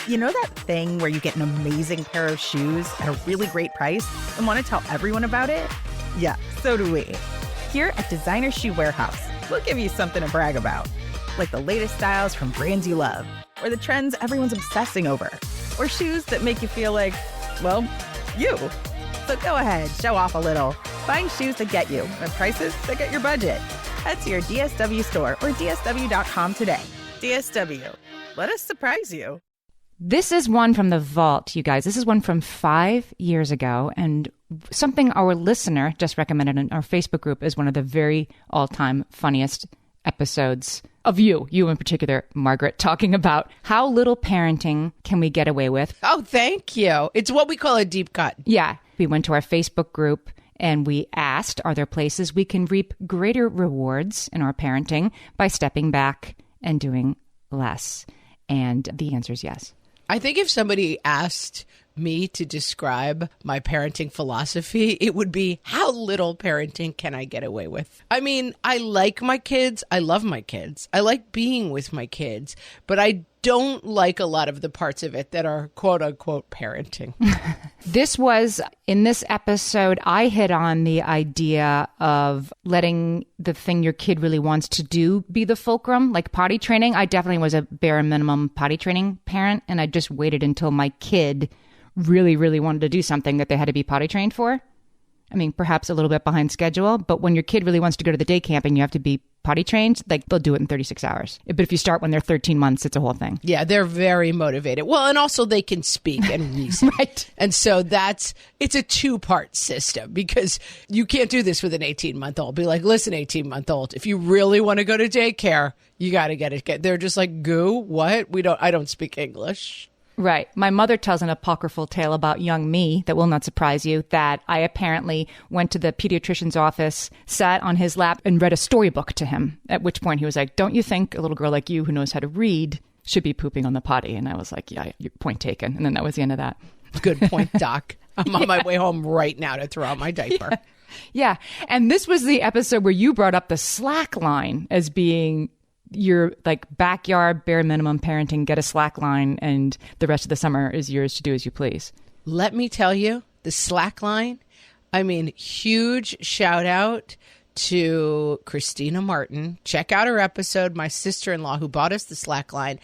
You know that thing where you get an amazing pair of shoes at a really great price and want to tell everyone about it? Yeah, so do we. Here at Designer Shoe Warehouse, we'll give you something to brag about, like the latest styles from brands you love, or the trends everyone's obsessing over, or shoes that make you feel like, well, you. So go ahead, show off a little. Find shoes that get you at prices that get your budget. Head to your DSW store or dsw.com today. DSW, let us surprise you. This is one from the vault, you guys. This is one from 5 years ago, and something our listener just recommended in our Facebook group is one of the very all-time funniest episodes of you in particular, Margaret, talking about how little parenting can we get away with. Oh, thank you. It's what we call a deep cut. Yeah. We went to our Facebook group and we asked, are there places we can reap greater rewards in our parenting by stepping back and doing less? And the answer is yes. I think if somebody asked me to describe my parenting philosophy, it would be, how little parenting can I get away with? I mean, I like my kids. I love my kids. I like being with my kids, but I don't like a lot of the parts of it that are quote unquote parenting. In this episode, I hit on the idea of letting the thing your kid really wants to do be the fulcrum, like potty training. I definitely was a bare minimum potty training parent, and I just waited until my kid really, really wanted to do something that they had to be potty trained for. I mean, perhaps a little bit behind schedule, but when your kid really wants to go to the day camp and you have to be potty trained, like they'll do it in 36 hours. But if you start when they're 13 months, it's a whole thing. Yeah, they're very motivated. Well, and also they can speak and reason. Right. And so it's a two-part system, because you can't do this with an 18-month-old. Be like, listen, 18-month-old, if you really want to go to daycare, you got to get it. They're just like, goo, what? I don't speak English. Right. My mother tells an apocryphal tale about young me that will not surprise you, that I apparently went to the pediatrician's office, sat on his lap, and read a storybook to him, at which point he was like, don't you think a little girl like you who knows how to read should be pooping on the potty? And I was like, yeah, your point taken. And then that was the end of that. Good point, Doc. I'm on my way home right now to throw out my diaper. Yeah. And this was the episode where you brought up the slack line as being your like backyard bare minimum parenting, get a slack line, and the rest of the summer is yours to do as you please. Let me tell you, the slack line, I mean, huge shout out to Christina Martin. Check out her episode, my sister-in-law who bought us the slack line.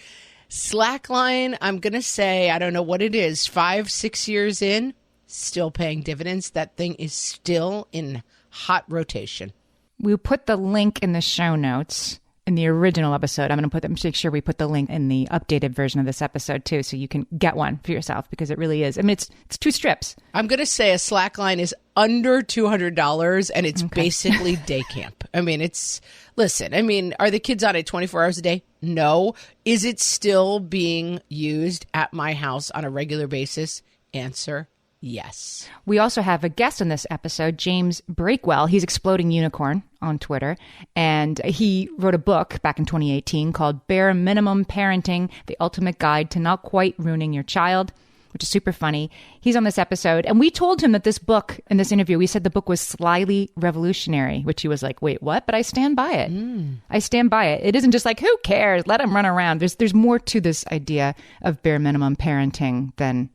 Slack line, I'm going to say, I don't know what it is, 5-6 years in, still paying dividends. That thing is still in hot rotation. We'll put the link in the show notes. In the original episode, I'm going to make sure we put the link in the updated version of this episode too, so you can get one for yourself, because it really is. I mean, it's 2 strips. I'm going to say a slack line is under $200, and it's basically day camp. I mean, are the kids on it 24 hours a day? No. Is it still being used at my house on a regular basis? Answer: yes. We also have a guest on this episode, James Breakwell. He's Exploding Unicorn on Twitter. And he wrote a book back in 2018 called Bare Minimum Parenting, The Ultimate Guide to Not Quite Ruining Your Child, which is super funny. He's on this episode. And we told him that this book, in this interview, we said the book was slyly revolutionary, which he was like, wait, what? But I stand by it. I stand by it. It isn't just like, who cares? Let him run around. There's more to this idea of bare minimum parenting than,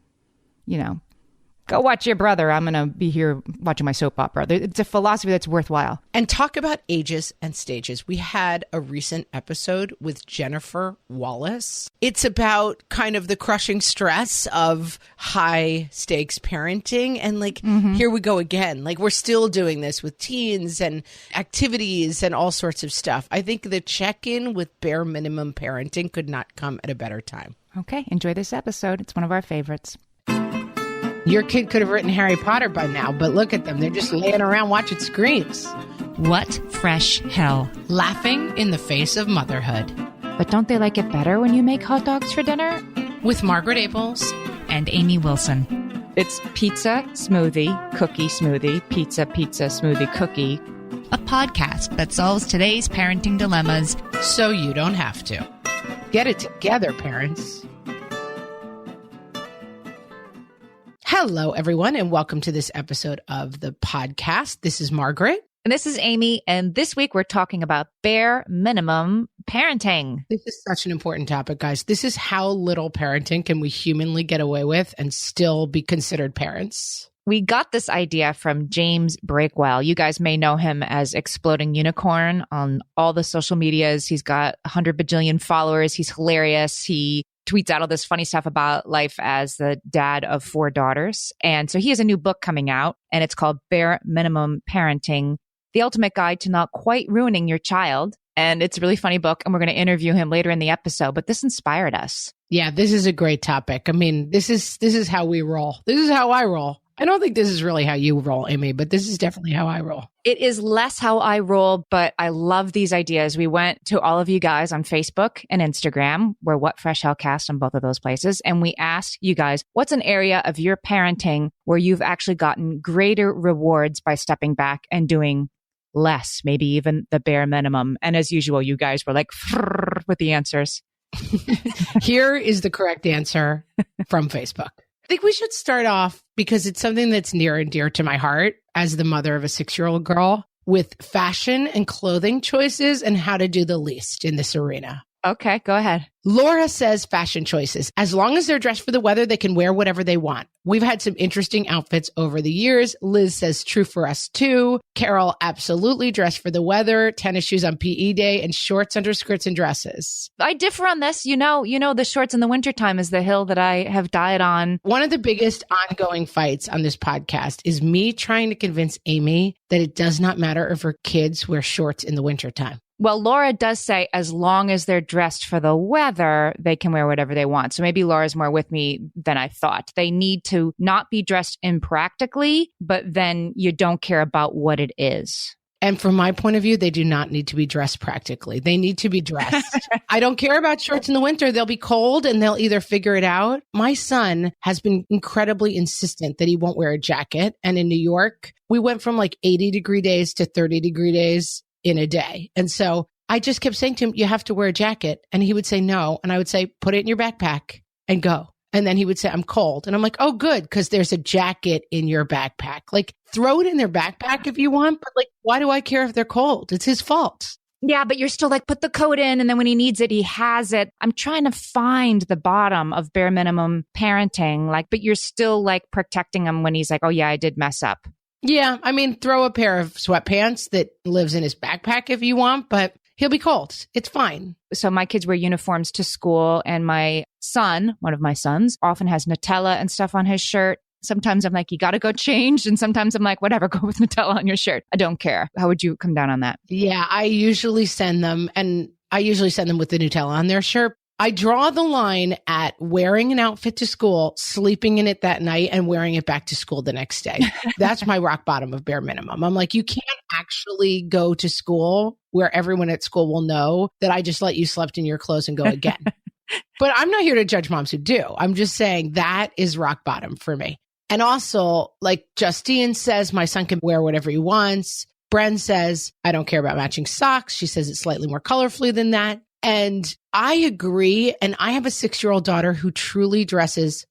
go watch your brother. I'm going to be here watching my soap opera. It's a philosophy that's worthwhile. And talk about ages and stages. We had a recent episode with Jennifer Wallace. It's about kind of the crushing stress of high stakes parenting. And here we go again. Like, we're still doing this with teens and activities and all sorts of stuff. I think the check-in with bare minimum parenting could not come at a better time. Okay. Enjoy this episode. It's one of our favorites. Your kid could have written Harry Potter by now, but look at them. They're just laying around watching screens. What fresh hell? Laughing in the face of motherhood. But don't they like it better when you make hot dogs for dinner? With Margaret Aples and Amy Wilson. It's pizza, smoothie, cookie, smoothie, pizza, smoothie, cookie. A podcast that solves today's parenting dilemmas so you don't have to. Get it together, parents. Hello, everyone, and welcome to this episode of the podcast. This is Margaret. And this is Amy. And this week we're talking about bare minimum parenting. This is such an important topic, guys. This is how little parenting can we humanly get away with and still be considered parents. We got this idea from James Breakwell. You guys may know him as Exploding Unicorn on all the social medias. He's got 100 bajillion followers. He's hilarious. He tweets out all this funny stuff about life as the dad of 4 daughters. And so he has a new book coming out, and it's called Bare Minimum Parenting, The Ultimate Guide to Not Quite Ruining Your Child. And it's a really funny book, and we're going to interview him later in the episode, but this inspired us. Yeah, this is a great topic. I mean, this is how we roll. This is how I roll. I don't think this is really how you roll, Amy, but this is definitely how I roll. It is less how I roll, but I love these ideas. We went to all of you guys on Facebook and Instagram. We're What Fresh Hell Cast on both of those places. And we asked you guys, what's an area of your parenting where you've actually gotten greater rewards by stepping back and doing less, maybe even the bare minimum? And as usual, you guys were like, with the answers. Here is the correct answer from Facebook. I think we should start off, because it's something that's near and dear to my heart as the mother of a 6-year-old girl, with fashion and clothing choices and how to do the least in this arena. Okay, go ahead. Laura says fashion choices. As long as they're dressed for the weather, they can wear whatever they want. We've had some interesting outfits over the years. Liz says true for us too. Carol, absolutely dressed for the weather, tennis shoes on PE day, and shorts under skirts and dresses. I differ on this. You know, the shorts in the wintertime is the hill that I have died on. One of the biggest ongoing fights on this podcast is me trying to convince Amy that it does not matter if her kids wear shorts in the wintertime. Well, Laura does say as long as they're dressed for the weather, they can wear whatever they want. So maybe Laura's more with me than I thought. They need to not be dressed impractically, but then you don't care about what it is. And from my point of view, they do not need to be dressed practically. They need to be dressed. I don't care about shorts in the winter. They'll be cold and they'll either figure it out. My son has been incredibly insistent that he won't wear a jacket. And in New York, we went from like 80-degree days to 30-degree days in a day. And so I just kept saying to him, you have to wear a jacket. And he would say no. And I would say, put it in your backpack and go. And then he would say, I'm cold. And I'm like, oh, good, because there's a jacket in your backpack. Like, throw it in their backpack if you want. But like, why do I care if they're cold? It's his fault. Yeah, but you're still like, put the coat in. And then when he needs it, he has it. I'm trying to find the bottom of bare minimum parenting. Like, but you're still like protecting him when he's like, oh, yeah, I did mess up. Yeah, I mean, throw a pair of sweatpants that lives in his backpack if you want, but he'll be cold. It's fine. So my kids wear uniforms to school, and my son, one of my sons, often has Nutella and stuff on his shirt. Sometimes I'm like, you got to go change. And sometimes I'm like, whatever, go with Nutella on your shirt. I don't care. How would you come down on that? Yeah, I usually send them with the Nutella on their shirt. I draw the line at wearing an outfit to school, sleeping in it that night, and wearing it back to school the next day. That's my rock bottom of bare minimum. I'm like, you can't actually go to school where everyone at school will know that I just let you slept in your clothes and go again. But I'm not here to judge moms who do. I'm just saying that is rock bottom for me. And also, like Justine says, my son can wear whatever he wants. Bren says, I don't care about matching socks. She says it's slightly more colorfully than that. And I agree. And I have a 6-year-old daughter who truly dresses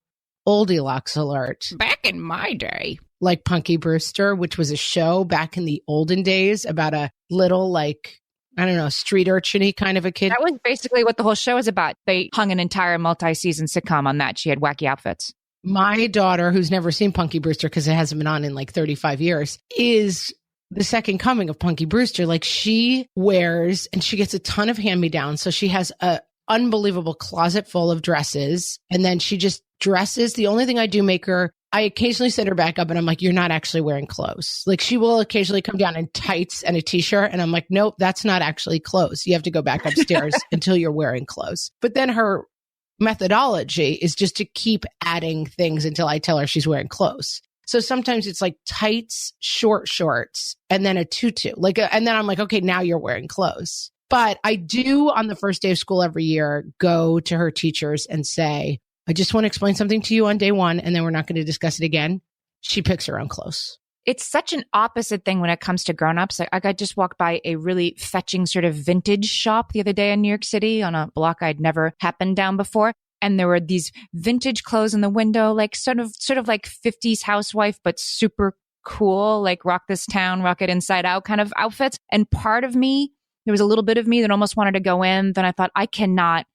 Oldilocks alert. Back in my day. Like Punky Brewster, which was a show back in the olden days about a little, like, I don't know, street urchin-y kind of a kid. That was basically what the whole show was about. They hung an entire multi-season sitcom on that. She had wacky outfits. My daughter, who's never seen Punky Brewster because it hasn't been on in like 35 years, is the second coming of Punky Brewster. Like, she wears, and she gets a ton of hand-me-downs. So she has a unbelievable closet full of dresses. And then she just dresses. The only thing I do make her, I occasionally send her back up and I'm like, you're not actually wearing clothes. Like, she will occasionally come down in tights and a t-shirt. And I'm like, nope, that's not actually clothes. You have to go back upstairs until you're wearing clothes. But then her methodology is just to keep adding things until I tell her she's wearing clothes. So sometimes it's like tights, short shorts, and then a tutu. And then I'm like, okay, now you're wearing clothes. But I do, on the first day of school every year, go to her teachers and say, I just want to explain something to you on day one, and then we're not going to discuss it again. She picks her own clothes. It's such an opposite thing when it comes to grown-ups. I just walked by a really fetching sort of vintage shop the other day in New York City on a block I'd never happened down before. And there were these vintage clothes in the window, like sort of like 50s housewife, but super cool, like rock this town, rock it inside out kind of outfits. And part of me, there was a little bit of me that almost wanted to go in. Then I thought, I cannot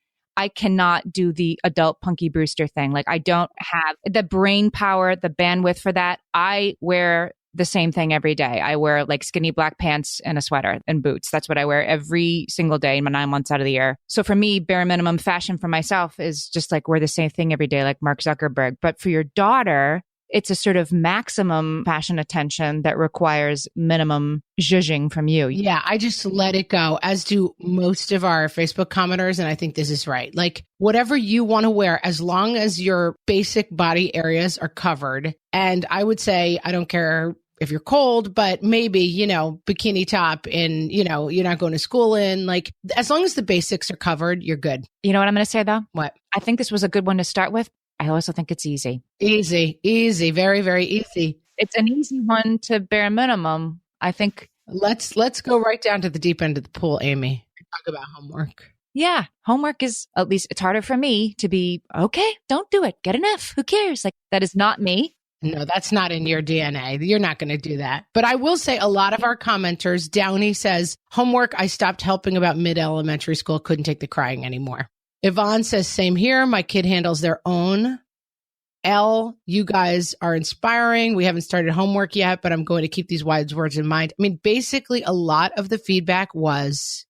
do the adult Punky Brewster thing. Like I don't have the brain power, the bandwidth for that. I wear the same thing every day. I wear like skinny black pants and a sweater and boots. That's what I wear every single day in my 9 months out of the year. So for me, bare minimum fashion for myself is just like wear the same thing every day, like Mark Zuckerberg. But for your daughter, it's a sort of maximum fashion attention that requires minimum zhuzhing from you. Yeah, I just let it go, as do most of our Facebook commenters. And I think this is right. Like whatever you want to wear, as long as your basic body areas are covered. And I would say, I don't care if you're cold, but maybe, bikini top and, you're not going to school in. Like as long as the basics are covered, you're good. You know what I'm going to say though? What? I think this was a good one to start with. I also think it's easy. Easy. Very, very easy. It's an easy one to bare minimum. I think. Let's go right down to the deep end of the pool, Amy. Talk about homework. Yeah. Homework is, at least it's harder for me to be, okay, don't do it. Get an F. Who cares? Like that is not me. No, that's not in your DNA. You're not going to do that. But I will say a lot of our commenters, Downey says, homework, I stopped helping about mid-elementary school, couldn't take the crying anymore. Yvonne says, same here. My kid handles their own. L, you guys are inspiring. We haven't started homework yet, but I'm going to keep these wise words in mind. I mean, basically, a lot of the feedback was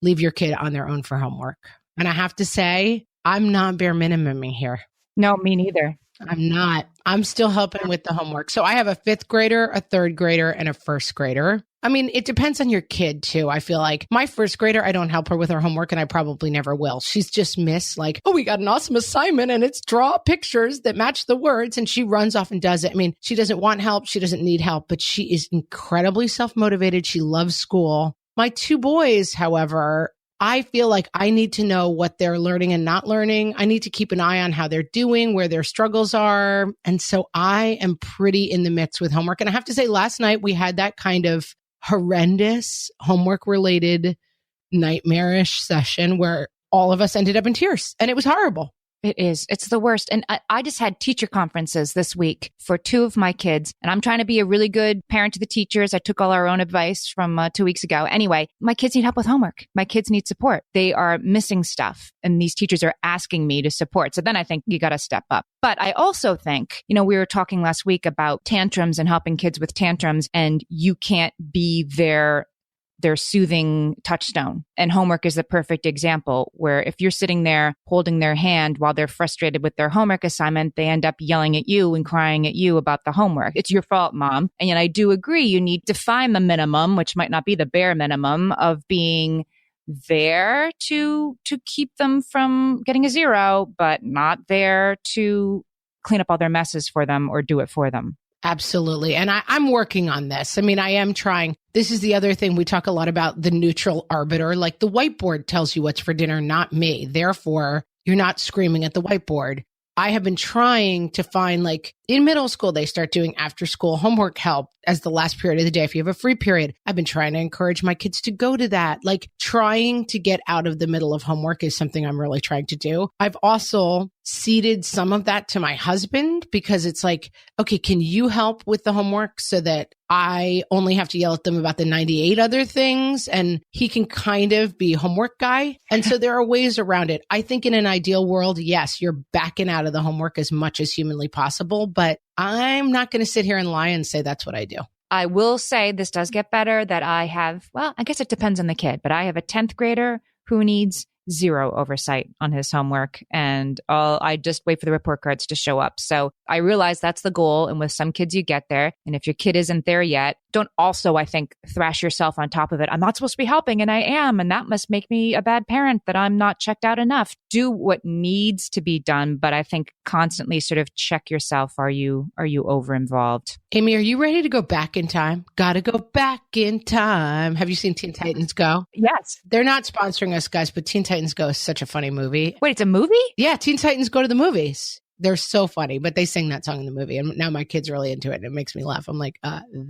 leave your kid on their own for homework. And I have to say, I'm not bare minimuming here. No, me neither. I'm not. I'm still helping with the homework. So I have a 5th grader, a 3rd grader, and a 1st grader. I mean, it depends on your kid too. I feel like my 1st grader, I don't help her with her homework and I probably never will. She's just like, oh, we got an awesome assignment and it's draw pictures that match the words. And she runs off and does it. I mean, she doesn't want help. She doesn't need help, but she is incredibly self-motivated. She loves school. My 2 boys, however, I feel like I need to know what they're learning and not learning. I need to keep an eye on how they're doing, where their struggles are. And so I am pretty in the mix with homework. And I have to say, last night we had that kind of horrendous homework related nightmarish session where all of us ended up in tears and it was horrible. It is. It's the worst. And I just had teacher conferences this week for 2 of my kids. And I'm trying to be a really good parent to the teachers. I took all our own advice from 2 weeks ago. Anyway, my kids need help with homework. My kids need support. They are missing stuff. And these teachers are asking me to support. So then I think you got to step up. But I also think, we were talking last week about tantrums and helping kids with tantrums. And you can't be their soothing touchstone. And homework is the perfect example where if you're sitting there holding their hand while they're frustrated with their homework assignment, they end up yelling at you and crying at you about the homework. It's your fault, mom. And yet I do agree you need to find the minimum, which might not be the bare minimum of being there to keep them from getting a 0, but not there to clean up all their messes for them or do it for them. Absolutely. And I'm working on this. I mean, I am trying. This is the other thing. We talk a lot about the neutral arbiter. Like the whiteboard tells you what's for dinner, not me. Therefore, you're not screaming at the whiteboard. I have been trying to find, like in middle school, they start doing after school homework help as the last period of the day. If you have a free period, I've been trying to encourage my kids to go to that. Like trying to get out of the middle of homework is something I'm really trying to do. I've also ceded some of that to my husband because it's like, okay, can you help with the homework so that I only have to yell at them about the 98 other things and he can kind of be homework guy. And so there are ways around it. I think in an ideal world, yes, you're backing out of the homework as much as humanly possible, but I'm not going to sit here and lie and say that's what I do. I will say this does get better that I have, well, I guess it depends on the kid, but I have a 10th grader who needs 0 oversight on his homework. And I just wait for the report cards to show up. So I realize that's the goal. And with some kids, you get there. And if your kid isn't there yet, don't also, I think, thrash yourself on top of it. I'm not supposed to be helping and I am. And that must make me a bad parent that I'm not checked out enough. Do what needs to be done. But I think constantly sort of check yourself. Are you over involved? Amy, are you ready to go back in time? Gotta go back in time. Have you seen Teen Titans Go? Yes. They're not sponsoring us, guys, but Teen Titans Go is such a funny movie. Wait, it's a movie? Yeah, Teen Titans Go to the movies. They're so funny, but they sing that song in the movie. And now my kid's really into it and it makes me laugh. I'm like,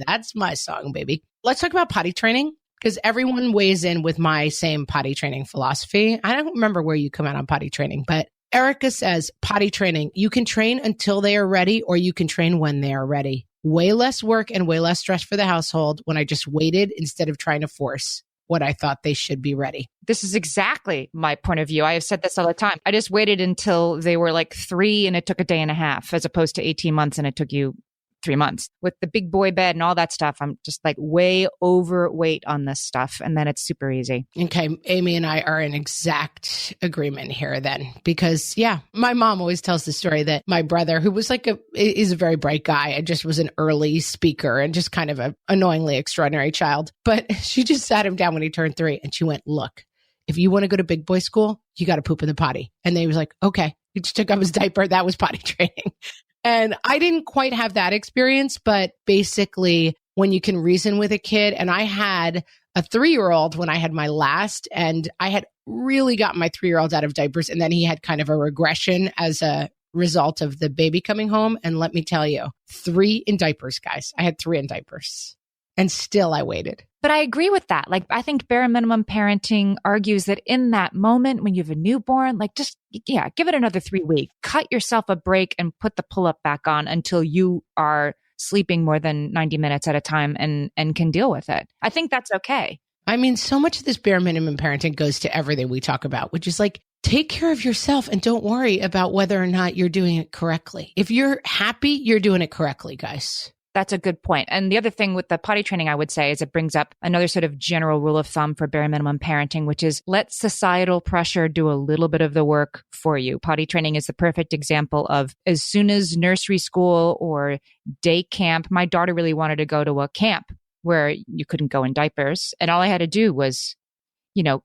that's my song, baby. Let's talk about potty training because everyone weighs in with my same potty training philosophy. I don't remember where you come out on potty training, but Erica says potty training, you can train until they are ready or you can train when they are ready. way less work and way less stress for the household when I just waited instead of trying to force what I thought they should be ready. This is exactly my point of view. I have said this all the time. I just waited until they were like 3 and it took a day and a half, as opposed to 18 months and it took you 3 months. With the big boy bed and all that stuff, I'm just like way overweight on this stuff. And then it's super easy. Okay. Amy and I are in exact agreement here then, because my mom always tells the story that my brother, who was is a very bright guy and just was an early speaker and just kind of an annoyingly extraordinary child. But she just sat him down when he turned 3 and she went, look, if you want to go to big boy school, you got to poop in the potty. And then he was like, okay. He just took off his diaper. That was potty training. And I didn't quite have that experience, but basically when you can reason with a kid, and I had a 3-year-old when I had my last, and I had really gotten my 3-year-old out of diapers, and then he had kind of a regression as a result of the baby coming home. And let me tell you, 3 in diapers, guys. I had 3 in diapers and still I waited. But I agree with that. Like, I think bare minimum parenting argues that in that moment when you have a newborn, like just, give it another 3 weeks, cut yourself a break and put the pull-up back on until you are sleeping more than 90 minutes at a time and can deal with it. I think that's okay. I mean, so much of this bare minimum parenting goes to everything we talk about, which is like, take care of yourself and don't worry about whether or not you're doing it correctly. If you're happy, you're doing it correctly, guys. That's a good point. And the other thing with the potty training, I would say, is it brings up another sort of general rule of thumb for bare minimum parenting, which is let societal pressure do a little bit of the work for you. Potty training is the perfect example of as soon as nursery school or day camp, my daughter really wanted to go to a camp where you couldn't go in diapers. And all I had to do was,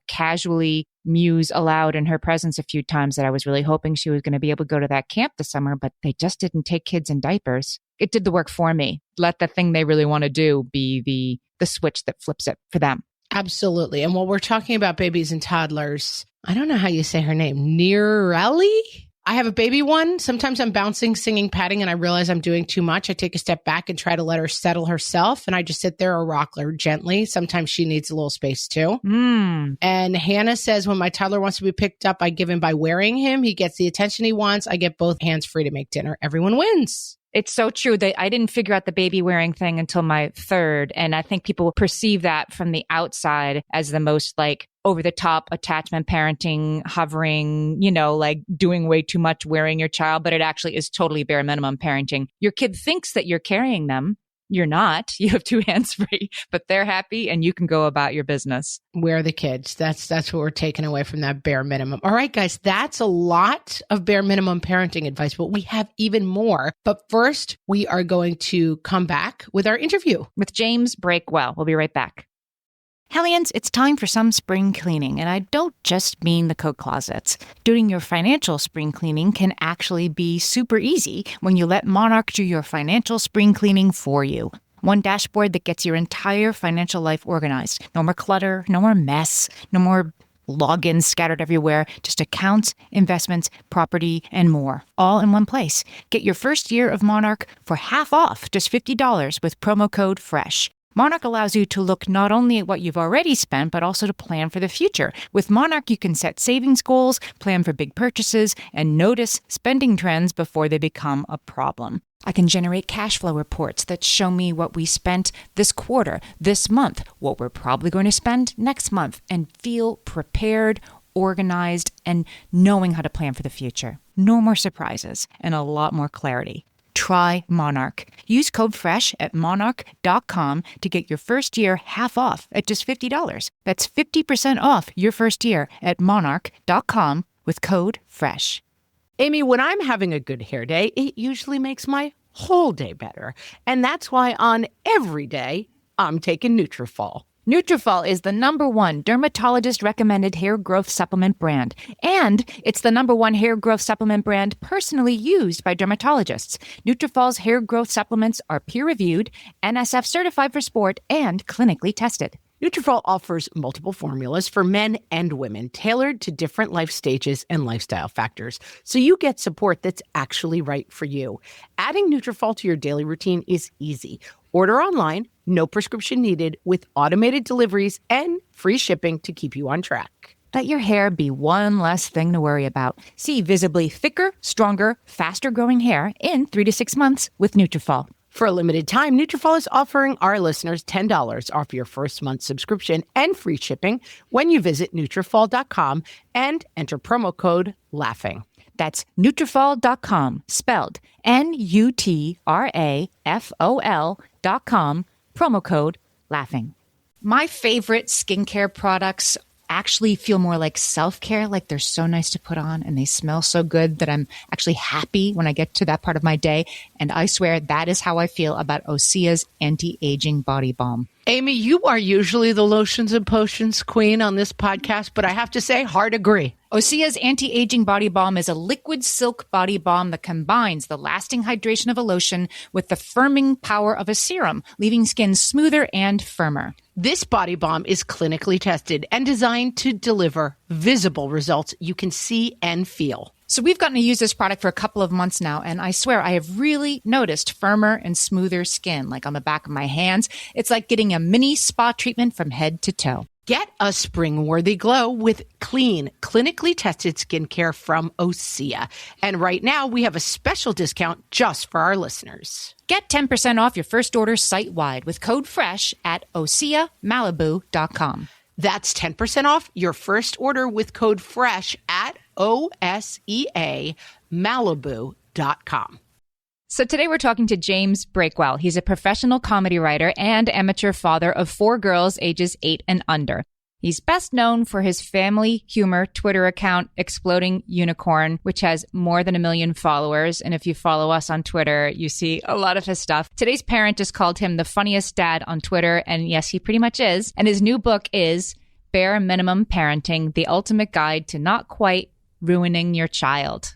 casually muse aloud in her presence a few times that I was really hoping she was going to be able to go to that camp this summer, but they just didn't take kids in diapers. It did the work for me. Let the thing they really want to do be the switch that flips it for them. Absolutely. And while we're talking about babies and toddlers, I don't know how you say her name, Nireli? I have a baby one. Sometimes I'm bouncing, singing, patting, and I realize I'm doing too much. I take a step back and try to let her settle herself. And I just sit there or rock her gently. Sometimes she needs a little space too. And Hannah says, when my toddler wants to be picked up, I give him by wearing him. He gets the attention he wants. I get both hands free to make dinner. Everyone wins. It's so true that I didn't figure out the baby wearing thing until my 3rd. And I think people perceive that from the outside as the most like over the top attachment parenting, hovering, like doing way too much, wearing your child. But it actually is totally bare minimum parenting. Your kid thinks that you're carrying them. You're not. You have 2 hands free, but they're happy and you can go about your business. We're the kids. That's what we're taking away from that bare minimum. All right, guys, that's a lot of bare minimum parenting advice, but we have even more. But first, we are going to come back with our interview with James Breakwell. We'll be right back. Hellions, it's time for some spring cleaning, and I don't just mean the coat closets. Doing your financial spring cleaning can actually be super easy when you let Monarch do your financial spring cleaning for you. One dashboard that gets your entire financial life organized. No more clutter, no more mess, no more logins scattered everywhere, just accounts, investments, property, and more, all in one place. Get your first year of Monarch for half off, just $50 with promo code FRESH. Monarch allows you to look not only at what you've already spent, but also to plan for the future. With Monarch, you can set savings goals, plan for big purchases, and notice spending trends before they become a problem. I can generate cash flow reports that show me what we spent this quarter, this month, what we're probably going to spend next month, and feel prepared, organized, and knowing how to plan for the future. No more surprises and a lot more clarity. Try Monarch. Use code FRESH at monarch.com to get your first year half off at just $50. That's 50% off your first year at monarch.com with code FRESH. Amy, when I'm having a good hair day, it usually makes my whole day better. And that's why on every day, I'm taking Nutrafol. Nutrafol is the #1 dermatologist-recommended hair growth supplement brand. And it's the #1 hair growth supplement brand personally used by dermatologists. Nutrafol's hair growth supplements are peer-reviewed, NSF certified for sport, and clinically tested. Nutrafol offers multiple formulas for men and women, tailored to different life stages and lifestyle factors, so you get support that's actually right for you. Adding Nutrafol to your daily routine is easy. Order online, no prescription needed, with automated deliveries and free shipping to keep you on track. Let your hair be one less thing to worry about. See visibly thicker, stronger, faster-growing hair in 3 to 6 months with Nutrafol. For a limited time, Nutrafol is offering our listeners $10 off your first month subscription and free shipping when you visit Nutrafol.com and enter promo code LAUGHING. That's Nutrafol.com, spelled Nutrafol.com, promo code LAUGHING. My favorite skincare products actually feel more like self-care, like they're so nice to put on and they smell so good that I'm actually happy when I get to that part of my day. And I swear that is how I feel about Osea's anti-aging body balm. Amy, you are usually the lotions and potions queen on this podcast, but I have to say, hard agree. Osea's anti-aging body balm is a liquid silk body balm that combines the lasting hydration of a lotion with the firming power of a serum, leaving skin smoother and firmer. This body balm is clinically tested and designed to deliver visible results you can see and feel. So we've gotten to use this product for a couple of months now, and I swear I have really noticed firmer and smoother skin, like on the back of my hands. It's like getting a mini spa treatment from head to toe. Get a spring-worthy glow with clean, clinically tested skincare from Osea. And right now, we have a special discount just for our listeners. Get 10% off your first order site-wide with code FRESH at OseaMalibu.com. That's 10% off your first order with code FRESH at OSEAMalibu.com. So today we're talking to James Breakwell. He's a professional comedy writer and amateur father of 4 girls ages 8 and under. He's best known for his family humor Twitter account, Exploding Unicorn, which has more than 1 million followers. And if you follow us on Twitter, you see a lot of his stuff. Today's parent just called him the funniest dad on Twitter. And yes, he pretty much is. And his new book is Bare Minimum Parenting, the Ultimate Guide to Not Quite Ruining Your Child.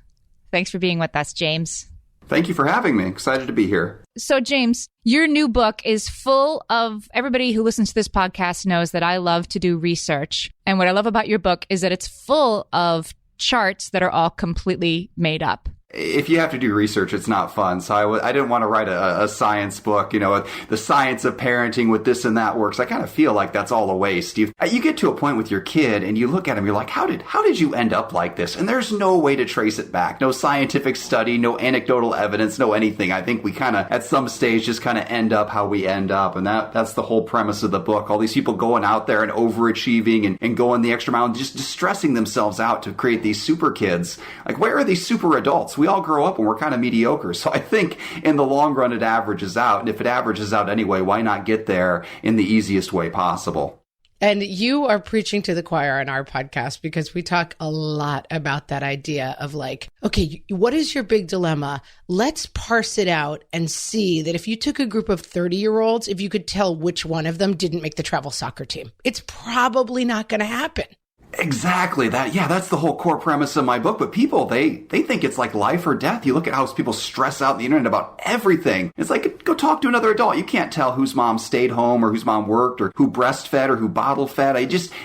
Thanks for being with us, James. Thank you for having me. Excited to be here. So, James, your new book is full of, everybody who listens to this podcast knows that I love to do research. And what I love about your book is that it's full of charts that are all completely made up. If you have to do research, it's not fun. So I didn't want to write a science book, the science of parenting with this and that works. I kind of feel like that's all a waste. You get to a point with your kid and you look at him, you're like, how did you end up like this? And there's no way to trace it back. No scientific study, no anecdotal evidence, no anything. I think we kind of, at some stage, just kind of end up how we end up. And that's the whole premise of the book. All these people going out there and overachieving and going the extra mile and just stressing themselves out to create these super kids. Like, where are these super adults? We all grow up and we're kind of mediocre. So I think in the long run, it averages out. And if it averages out anyway, why not get there in the easiest way possible? And you are preaching to the choir on our podcast because we talk a lot about that idea of like, okay, what is your big dilemma? Let's parse it out and see that if you took a group of 30-year-olds, if you could tell which one of them didn't make the travel soccer team, it's probably not going to happen. Exactly. That's the whole core premise of my book. But people, they think it's like life or death. You look at how people stress out the internet about everything. It's like, go talk to another adult. You can't tell whose mom stayed home or whose mom worked or who breastfed or who bottle fed.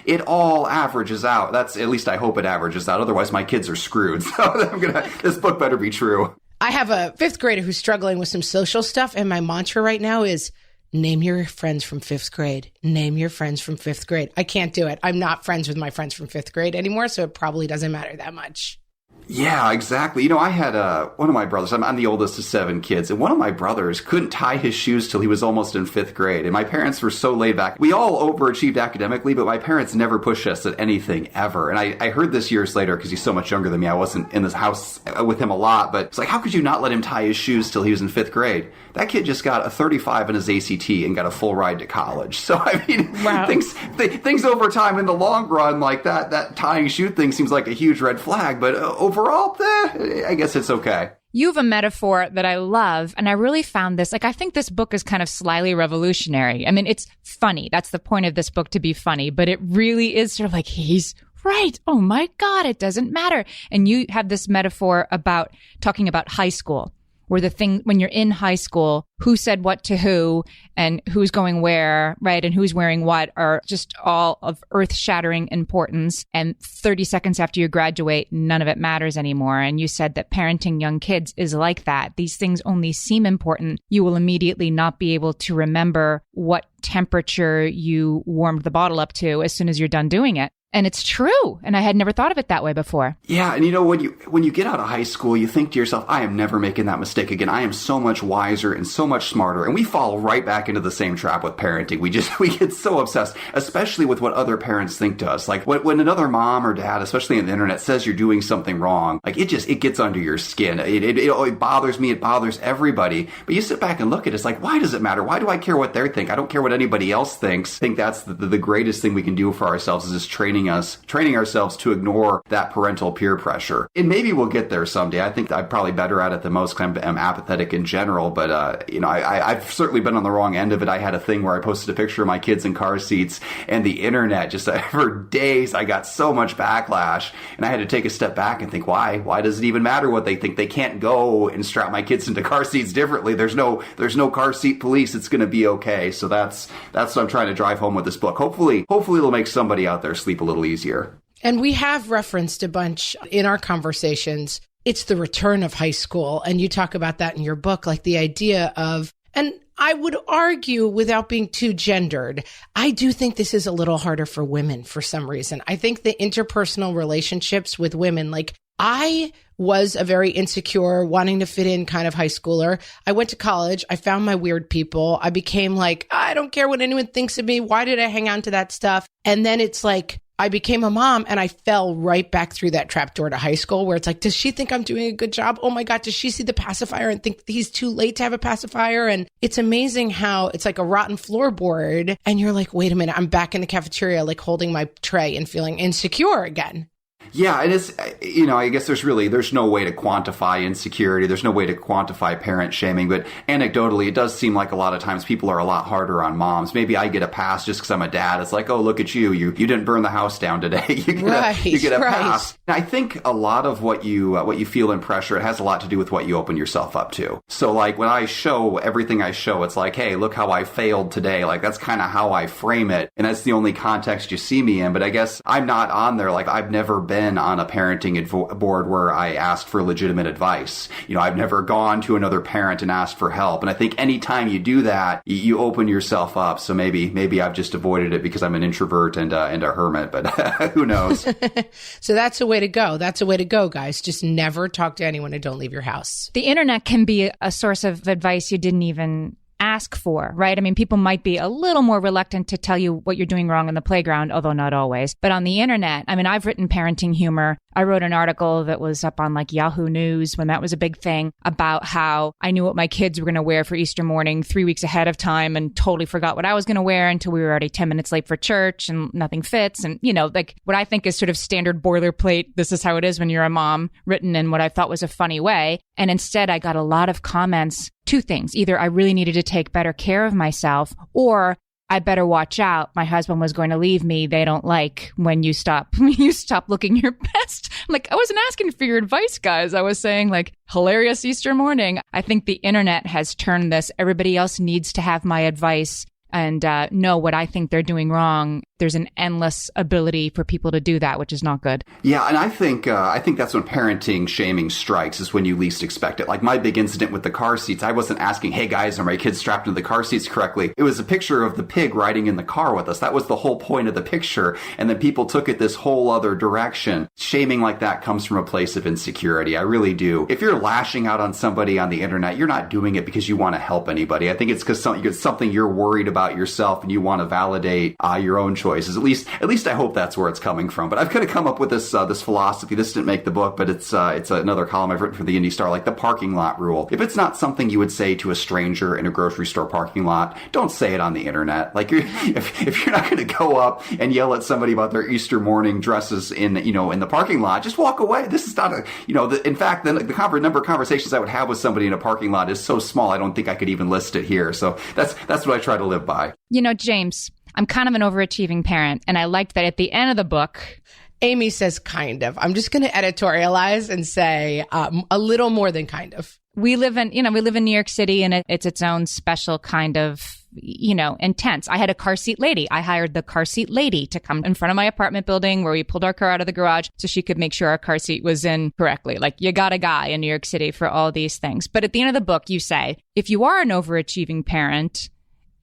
It all averages out. That's, at least I hope it averages out. Otherwise my kids are screwed. So this book better be true. I have a 5th grader who's struggling with some social stuff. And my mantra right now is, name your friends from 5th grade. Name your friends from 5th grade. I can't do it. I'm not friends with my friends from 5th grade anymore, so it probably doesn't matter that much. Yeah, exactly. I had one of my brothers, I'm the oldest of 7 kids, and one of my brothers couldn't tie his shoes till he was almost in 5th grade. And my parents were so laid back. We all overachieved academically, but my parents never pushed us at anything ever. And I heard this years later because he's so much younger than me. I wasn't in this house with him a lot, but it's like, how could you not let him tie his shoes till he was in 5th grade? That kid just got a 35 in his ACT and got a full ride to college. So, I mean, wow. things over time in the long run, like that tying shoe thing seems like a huge red flag, but overall, I guess it's okay. You have a metaphor that I love, and I really found this, I think this book is kind of slyly revolutionary. I mean, it's funny. That's the point of this book, to be funny, but it really is sort of like, he's right. Oh my God, it doesn't matter. And you have this metaphor about talking about high school, where the thing, when you're in high school, who said what to who and who's going where, right? And who's wearing what are just all of earth-shattering importance. And 30 seconds after you graduate, none of it matters anymore. And you said that parenting young kids is like that. These things only seem important. You will immediately not be able to remember what temperature you warmed the bottle up to as soon as you're done doing it. And it's true. And I had never thought of it that way before. Yeah. And when you get out of high school, you think to yourself, I am never making that mistake again. I am so much wiser and so much smarter. And we fall right back into the same trap with parenting. We get so obsessed, especially with what other parents think to us. Like when another mom or dad, especially on the internet, says you're doing something wrong, like it gets under your skin. It bothers me. It bothers everybody. But you sit back and look at it. It's like, why does it matter? Why do I care what they think? I don't care what anybody else thinks. I think that's the greatest thing we can do for ourselves is just training ourselves to ignore that parental peer pressure. And maybe we'll get there someday. I think I'm probably better at it than most because I'm apathetic in general. But, I've certainly been on the wrong end of it. I had a thing where I posted a picture of my kids in car seats and the internet just for days, I got so much backlash and I had to take a step back and think, why? Why does it even matter what they think? They can't go and strap my kids into car seats differently. There's no car seat police. It's going to be okay. So that's what I'm trying to drive home with this book. Hopefully it'll make somebody out there sleep a little easier. And we have referenced a bunch in our conversations. It's the return of high school. And you talk about that in your book, like the idea of, and I would argue without being too gendered, I do think this is a little harder for women for some reason. I think the interpersonal relationships with women, like I was a very insecure, wanting to fit in kind of high schooler. I went to college. I found my weird people. I became like, I don't care what anyone thinks of me. Why did I hang on to that stuff? And then it's like, I became a mom and I fell right back through that trapdoor to high school where it's like, does she think I'm doing a good job? Oh my God, does she see the pacifier and think he's too late to have a pacifier? And it's amazing how it's like a rotten floorboard. And you're like, wait a minute, I'm back in the cafeteria, like holding my tray and feeling insecure again. Yeah, it is, I guess there's no way to quantify insecurity. There's no way to quantify parent shaming. But anecdotally, it does seem like a lot of times people are a lot harder on moms. Maybe I get a pass just because I'm a dad. It's like, oh, look at you. You didn't burn the house down today. You get a pass. And I think a lot of what you feel in pressure, it has a lot to do with what you open yourself up to. So like when I show everything I show, it's like, hey, look how I failed today. Like that's kind of how I frame it. And that's the only context you see me in. But I guess I'm not on there. Like I've never been on a parenting board where I asked for legitimate advice. I've never gone to another parent and asked for help. And I think anytime you do that, you open yourself up. So maybe I've just avoided it because I'm an introvert and a hermit, but who knows? So that's a way to go. That's a way to go, guys. Just never talk to anyone and don't leave your house. The internet can be a source of advice you didn't even ask for, right? I mean, people might be a little more reluctant to tell you what you're doing wrong in the playground, although not always. But on the internet, I mean, I've written parenting humor. I wrote an article that was up on like Yahoo News when that was a big thing about how I knew what my kids were going to wear for Easter morning 3 weeks ahead of time and totally forgot what I was going to wear until we were already 10 minutes late for church and nothing fits. And, like what I think is sort of standard boilerplate, this is how it is when you're a mom, written in what I thought was a funny way. And instead, I got a lot of comments, two things. Either I really needed to take better care of myself, or I better watch out. My husband was going to leave me. They don't like when you stop looking your best. I'm like, I wasn't asking for your advice, guys. I was saying like, hilarious Easter morning. I think the internet has turned this. Everybody else needs to have my advice and know what I think they're doing wrong. There's an endless ability for people to do that, which is not good. Yeah, and I think that's when parenting shaming strikes, is when you least expect it. Like my big incident with the car seats, I wasn't asking, hey guys, are my kids strapped into the car seats correctly? It was a picture of the pig riding in the car with us. That was the whole point of the picture. And then people took it this whole other direction. Shaming like that comes from a place of insecurity. I really do. If you're lashing out on somebody on the internet, you're not doing it because you want to help anybody. I think it's because something you're worried about yourself and you want to validate your own choices. At least I hope that's where it's coming from. But I've kind of come up with this philosophy. This didn't make the book, but it's another column I've written for the Indy Star, like the parking lot rule. If it's not something you would say to a stranger in a grocery store parking lot, don't say it on the internet. Like if you're not going to go up and yell at somebody about their Easter morning dresses in the parking lot, just walk away. This is not in fact, the number of conversations I would have with somebody in a parking lot is so small, I don't think I could even list it here. So that's what I try to live by. James, I'm kind of an overachieving parent, and I liked that at the end of the book. Amy says kind of. I'm just going to editorialize and say a little more than kind of. We live in New York City, and it's its own special kind of, intense. I had a car seat lady. I hired the car seat lady to come in front of my apartment building where we pulled our car out of the garage so she could make sure our car seat was in correctly. Like, you got a guy in New York City for all these things. But at the end of the book, you say, if you are an overachieving parent,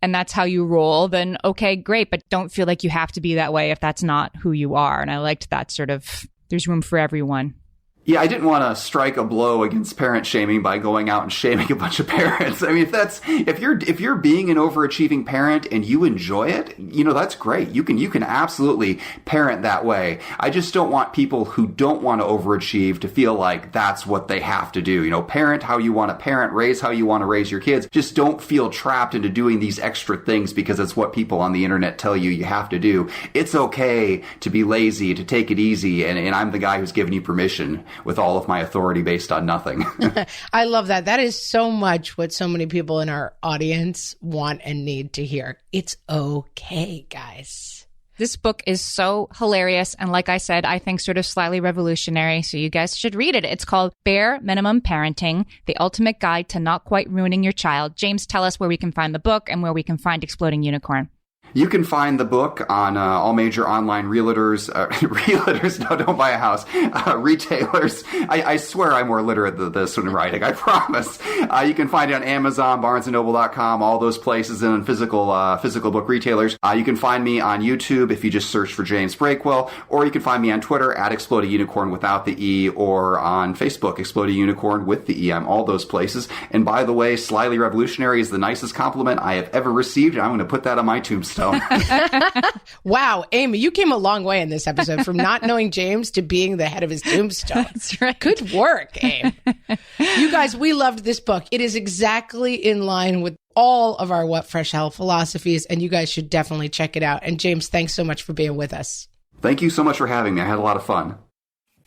and that's how you roll, then okay, great. But don't feel like you have to be that way if that's not who you are. And I liked that sort of, there's room for everyone. Yeah, I didn't want to strike a blow against parent shaming by going out and shaming a bunch of parents. I mean, if you're being an overachieving parent and you enjoy it, that's great. You can absolutely parent that way. I just don't want people who don't want to overachieve to feel like that's what they have to do. Parent how you want to parent, raise how you want to raise your kids. Just don't feel trapped into doing these extra things because it's what people on the internet tell you have to do. It's okay to be lazy, to take it easy, and I'm the guy who's giving you permission with all of my authority based on nothing. I love that. That is so much what so many people in our audience want and need to hear. It's okay, guys. This book is so hilarious. And like I said, I think sort of slyly revolutionary. So you guys should read it. It's called Bare Minimum Parenting, The Ultimate Guide to Not Quite Ruining Your Child. James, tell us where we can find the book and where we can find Exploding Unicorn. You can find the book on all major online retailers. No, don't buy a house. Retailers. I swear I'm more literate than this when writing. I promise. You can find it on Amazon, BarnesandNoble.com, all those places, and physical book retailers. You can find me on YouTube if you just search for James Breakwell, or you can find me on Twitter at Exploding Unicorn without the E, or on Facebook, Exploding Unicorn with the E. I'm all those places. And by the way, slyly revolutionary is the nicest compliment I have ever received. I'm going to put that on my tombstone. Wow, Amy, you came a long way in this episode from not knowing James to being the head of his tombstone. That's right. Good work, Amy. You guys, we loved this book. It is exactly in line with all of our What Fresh Hell philosophies, and you guys should definitely check it out. And James, thanks so much for being with us. Thank you so much for having me. I had a lot of fun.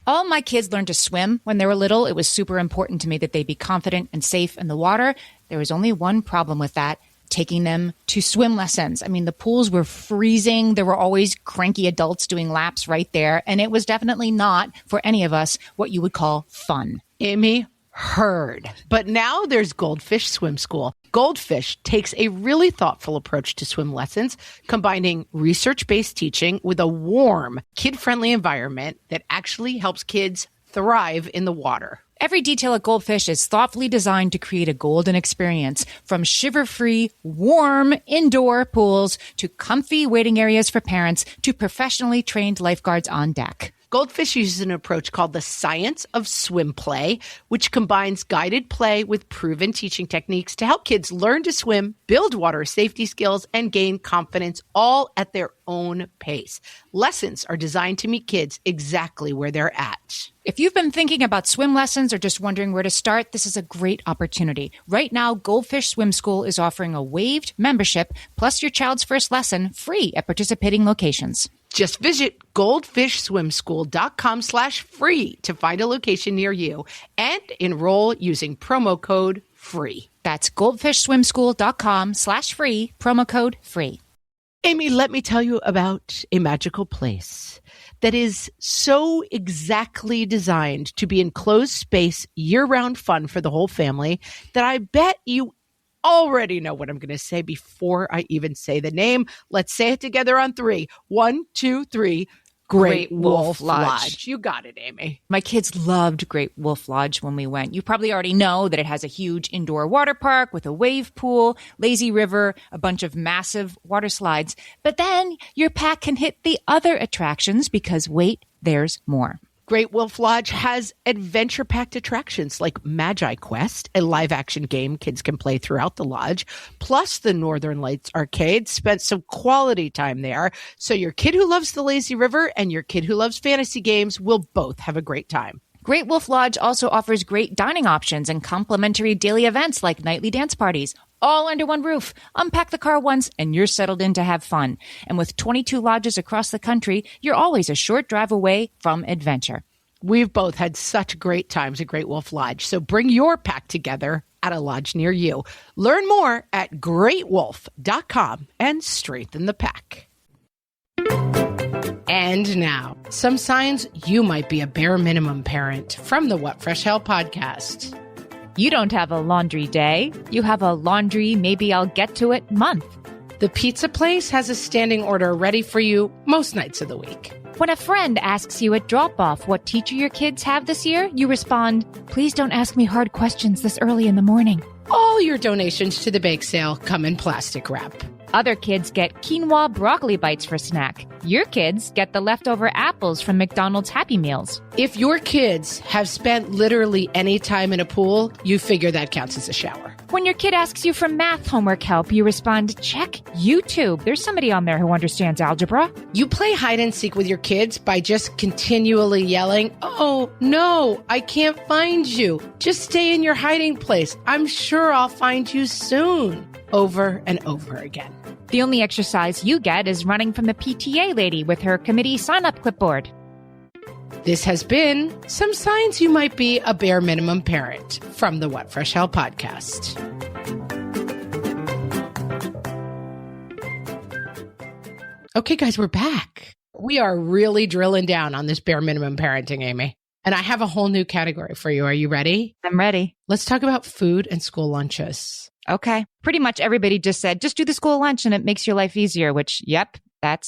All my kids learned to swim when they were little. It was super important to me that they be confident and safe in the water. There was only one problem with that: taking them to swim lessons. I mean, the pools were freezing. There were always cranky adults doing laps right there. And it was definitely not, for any of us, what you would call fun. Amy, heard. But now there's Goldfish Swim School. Goldfish takes a really thoughtful approach to swim lessons, combining research-based teaching with a warm, kid-friendly environment that actually helps kids thrive in the water. Every detail at Goldfish is thoughtfully designed to create a golden experience, from shiver-free, warm indoor pools to comfy waiting areas for parents to professionally trained lifeguards on deck. Goldfish uses an approach called the science of swim play, which combines guided play with proven teaching techniques to help kids learn to swim, build water safety skills, and gain confidence, all at their own pace. Lessons are designed to meet kids exactly where they're at. If you've been thinking about swim lessons or just wondering where to start, this is a great opportunity. Right now, Goldfish Swim School is offering a waived membership plus your child's first lesson free at participating locations. Just visit goldfishswimschool.com/free to find a location near you and enroll using promo code FREE. That's goldfishswimschool.com/free, promo code FREE. Amy, let me tell you about a magical place that is so exactly designed to be enclosed space, year-round fun for the whole family that I bet you already know what I'm going to say before I even say the name. Let's say it together on 3. 1, 2, 3. Great Wolf Lodge. You got it, Amy. My kids loved Great Wolf Lodge when we went. You probably already know that it has a huge indoor water park with a wave pool, lazy river, a bunch of massive water slides. But then your pack can hit the other attractions because, wait, there's more. Great Wolf Lodge has adventure-packed attractions like Magi Quest, a live-action game kids can play throughout the lodge, plus the Northern Lights Arcade. Spent some quality time there, so your kid who loves the lazy river and your kid who loves fantasy games will both have a great time. Great Wolf Lodge also offers great dining options and complimentary daily events like nightly dance parties, all under one roof. Unpack the car once and you're settled in to have fun. And with 22 lodges across the country, you're always a short drive away from adventure. We've both had such great times at Great Wolf Lodge, so bring your pack together at a lodge near you. Learn more at greatwolf.com and strengthen the pack. And now, some signs you might be a bare minimum parent from the What Fresh Hell podcast. You don't have a laundry day. You have a laundry maybe I'll get to it month. The pizza place has a standing order ready for you most nights of the week. When a friend asks you at drop-off what teacher your kids have this year, you respond, "Please don't ask me hard questions this early in the morning." All All your donations to the bake sale come in plastic wrap. Other kids get quinoa broccoli bites for snack. Your kids get the leftover apples from McDonald's Happy Meals. If your kids have spent literally any time in a pool, you figure that counts as a shower. When your kid asks you for math homework help, you respond, check YouTube. There's somebody on there who understands algebra. You play hide and seek with your kids by just continually yelling, "Oh, no, I can't find you. Just stay in your hiding place. I'm sure I'll find you soon." Over and over again. The only exercise you get is running from the PTA lady with her committee sign-up clipboard. This has been Some Signs You Might Be a Bare Minimum Parent from the What Fresh Hell podcast. Okay, guys, we're back. We are really drilling down on this bare minimum parenting, Amy. And I have a whole new category for you. Are you ready? I'm ready. Let's talk about food and school lunches. Okay. Pretty much everybody just said, just do the school lunch and it makes your life easier, which, yep, I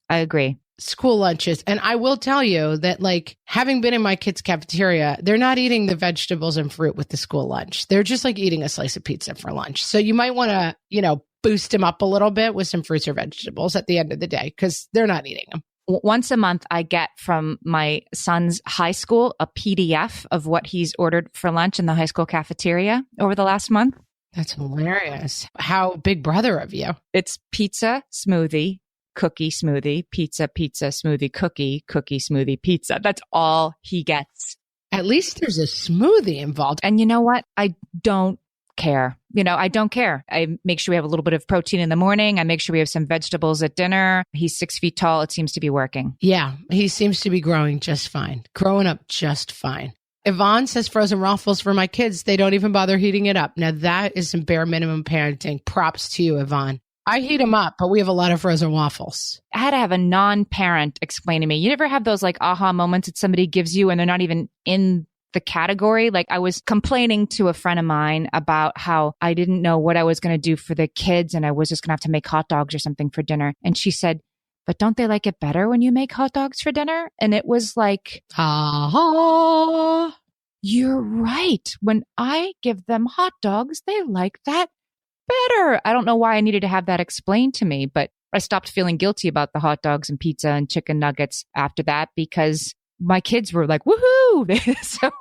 agree. School lunches. And I will tell you that, like, having been in my kids' cafeteria, they're not eating the vegetables and fruit with the school lunch. They're just like eating a slice of pizza for lunch. So you might want to, boost them up a little bit with some fruits or vegetables at the end of the day because they're not eating them. Once a month, I get from my son's high school a PDF of what he's ordered for lunch in the high school cafeteria over the last month. That's hilarious. How big brother of you. It's pizza, smoothie, cookie, smoothie, pizza, smoothie, cookie, smoothie, pizza. That's all he gets. At least there's a smoothie involved. And you know what? I don't care. I don't care. I make sure we have a little bit of protein in the morning. I make sure we have some vegetables at dinner. He's 6 feet tall. It seems to be working. Yeah, he seems to be growing just fine. Growing up just fine. Yvonne says frozen waffles for my kids. They don't even bother heating it up. Now that is some bare minimum parenting. Props to you, Yvonne. I heat them up, but we have a lot of frozen waffles. I had to have a non-parent explain to me. You never have those like aha moments that somebody gives you and they're not even in the category? Like I was complaining to a friend of mine about how I didn't know what I was going to do for the kids and I was just going to have to make hot dogs or something for dinner. And she said, but don't they like it better when you make hot dogs for dinner? And it was like, you're right. When I give them hot dogs, they like that better. I don't know why I needed to have that explained to me, but I stopped feeling guilty about the hot dogs and pizza and chicken nuggets after that because my kids were like, woohoo. So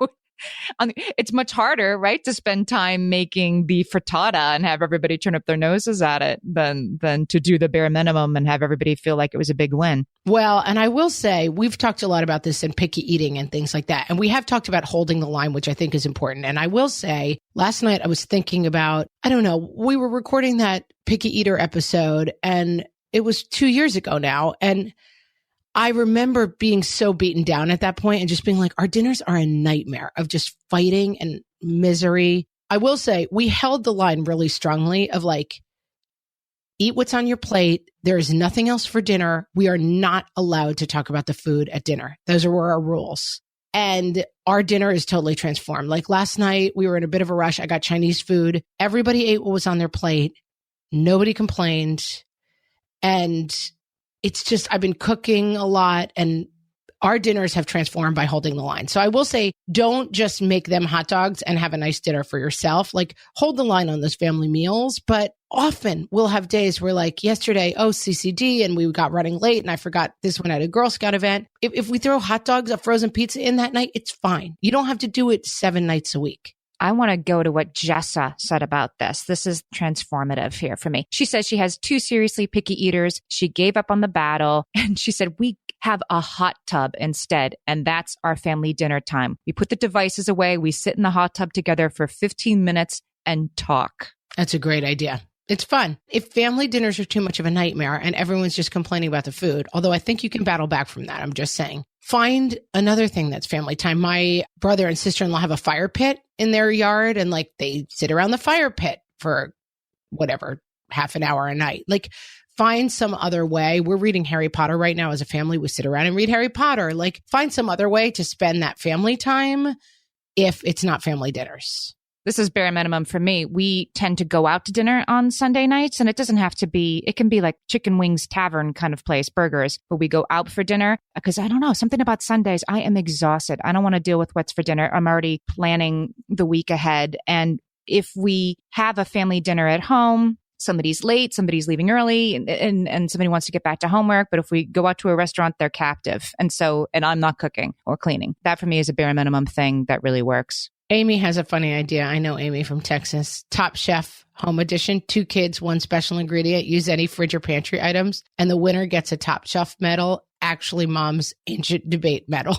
it's much harder, right, to spend time making the frittata and have everybody turn up their noses at it than to do the bare minimum and have everybody feel like it was a big win. Well, and I will say, we've talked a lot about this in picky eating and things like that. And we have talked about holding the line, which I think is important. And I will say, last night I was thinking about, we were recording that picky eater episode and it was 2 years ago now. And I remember being so beaten down at that point and just being like, our dinners are a nightmare of just fighting and misery. I will say we held the line really strongly of like, eat what's on your plate. There is nothing else for dinner. We are not allowed to talk about the food at dinner. Those are our rules. And our dinner is totally transformed. Like last night, we were in a bit of a rush. I got Chinese food. Everybody ate what was on their plate. Nobody complained. And it's just, I've been cooking a lot and our dinners have transformed by holding the line. So I will say, don't just make them hot dogs and have a nice dinner for yourself. Like hold the line on those family meals. But often we'll have days where like yesterday, CCD and we got running late and I forgot this one at a Girl Scout event. If we throw hot dogs, a frozen pizza in that night, it's fine. You don't have to do it 7 nights a week. I want to go to what Jessa said about this. This is transformative here for me. She says she has 2 seriously picky eaters. She gave up on the battle and she said, we have a hot tub instead. And that's our family dinner time. We put the devices away. We sit in the hot tub together for 15 minutes and talk. That's a great idea. It's fun. If family dinners are too much of a nightmare and everyone's just complaining about the food, although I think you can battle back from that. I'm just saying. Find another thing that's family time. My brother and sister-in-law have a fire pit in their yard and like they sit around the fire pit for whatever, half an hour a night. Like find some other way. We're reading Harry Potter right now as a family. We sit around and read Harry Potter. Like find some other way to spend that family time if it's not family dinners. This is bare minimum for me. We tend to go out to dinner on Sunday nights and it doesn't have to be, it can be like chicken wings tavern kind of place, burgers, but we go out for dinner because I don't know, something about Sundays. I am exhausted. I don't want to deal with what's for dinner. I'm already planning the week ahead and if we have a family dinner at home, somebody's late, somebody's leaving early, and somebody wants to get back to homework. But if we go out to a restaurant, they're captive. And I'm not cooking or cleaning. That for me is a bare minimum thing that really works. Amy has a funny idea. I know Amy from Texas. Top Chef Home Edition, 2 kids, 1 special ingredient. Use any fridge or pantry items. And the winner gets a Top Chef medal. Actually, Mom's ancient debate medal.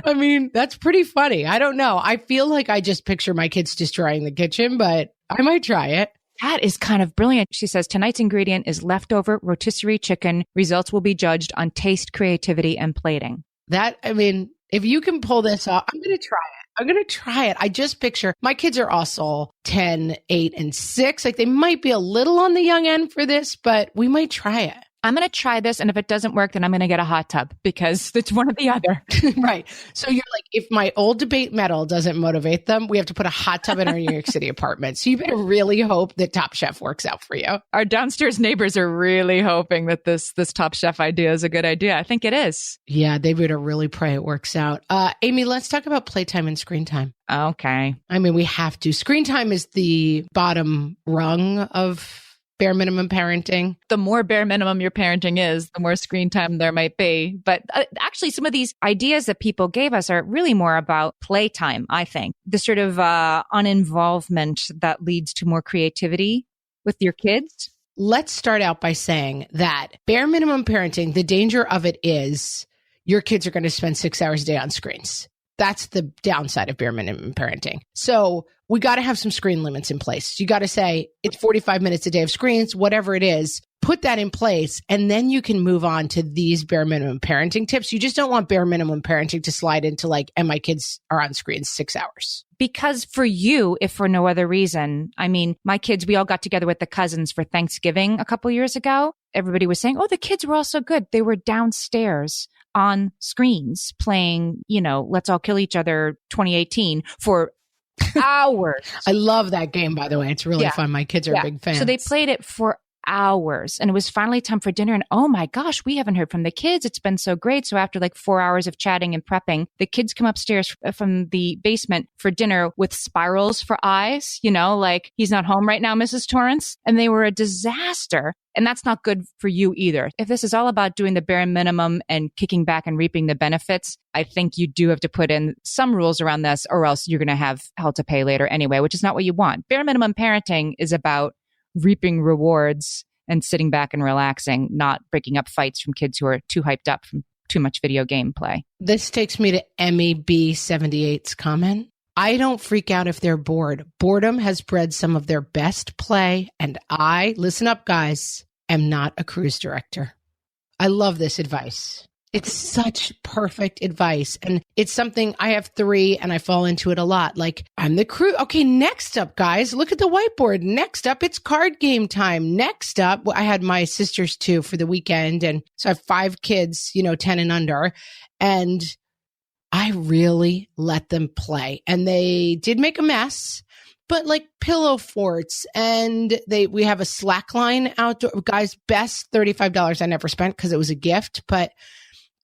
I mean, that's pretty funny. I don't know. I feel like I just picture my kids destroying the kitchen, but I might try it. That is kind of brilliant. She says, tonight's ingredient is leftover rotisserie chicken. Results will be judged on taste, creativity, and plating. If you can pull this off, I'm going to try it. I just picture my kids are also 10, 8, and 6. Like they might be a little on the young end for this, but we might try it. I'm going to try this. And if it doesn't work, then I'm going to get a hot tub because it's one or the other. Right. So you're like, if my old debate medal doesn't motivate them, we have to put a hot tub in our New York City apartment. So you better really hope that Top Chef works out for you. Our downstairs neighbors are really hoping that this Top Chef idea is a good idea. I think it is. Yeah, they better really pray it works out. Amy, let's talk about playtime and screen time. Okay. I mean, we have to. Screen time is the bottom rung of bare minimum parenting. The more bare minimum your parenting is, the more screen time there might be. But actually, some of these ideas that people gave us are really more about playtime, I think. The sort of uninvolvement that leads to more creativity with your kids. Let's start out by saying that bare minimum parenting, the danger of it is your kids are going to spend 6 hours a day on screens. That's the downside of bare minimum parenting. So we got to have some screen limits in place. You got to say it's 45 minutes a day of screens, whatever it is, put that in place. And then you can move on to these bare minimum parenting tips. You just don't want bare minimum parenting to slide into like, and my kids are on screens 6 hours. Because for you, if for no other reason, I mean, my kids, we all got together with the cousins for Thanksgiving a couple years ago. Everybody was saying, oh, the kids were all so good. They were downstairs on screens playing, Let's All Kill Each Other 2018 for hours. I love that game, by the way. It's really fun. My kids are big fans. So they played it for hours and it was finally time for dinner. And oh my gosh, we haven't heard from the kids. It's been so great. So after like 4 hours of chatting and prepping, the kids come upstairs from the basement for dinner with spirals for eyes, like he's not home right now, Mrs. Torrance. And they were a disaster. And that's not good for you either. If this is all about doing the bare minimum and kicking back and reaping the benefits, I think you do have to put in some rules around this or else you're going to have hell to pay later anyway, which is not what you want. Bare minimum parenting is about reaping rewards and sitting back and relaxing, not breaking up fights from kids who are too hyped up from too much video game play. This takes me to Emmy B78's comment. I don't freak out if they're bored. Boredom has bred some of their best play, and I, listen up guys, am not a cruise director. I love this advice. It's such perfect advice. And it's something I have 3 and I fall into it a lot. Like I'm the crew. Okay. Next up, guys, look at the whiteboard. Next up, it's card game time. Next up, I had my sisters too for the weekend. And so I have 5 kids, 10 and under. And I really let them play and they did make a mess. But like pillow forts and we have a slack line outdoor. Guys, best $35 I never spent because it was a gift, but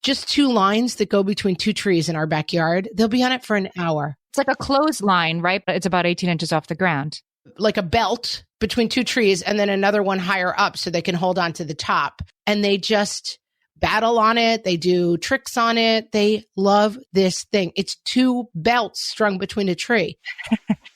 just 2 lines that go between 2 trees in our backyard. They'll be on it for an hour. It's like a clothesline, right? But it's about 18 inches off the ground. Like a belt between 2 trees and then another one higher up so they can hold on to the top. And they just battle on it. They do tricks on it. They love this thing. It's 2 belts strung between a tree.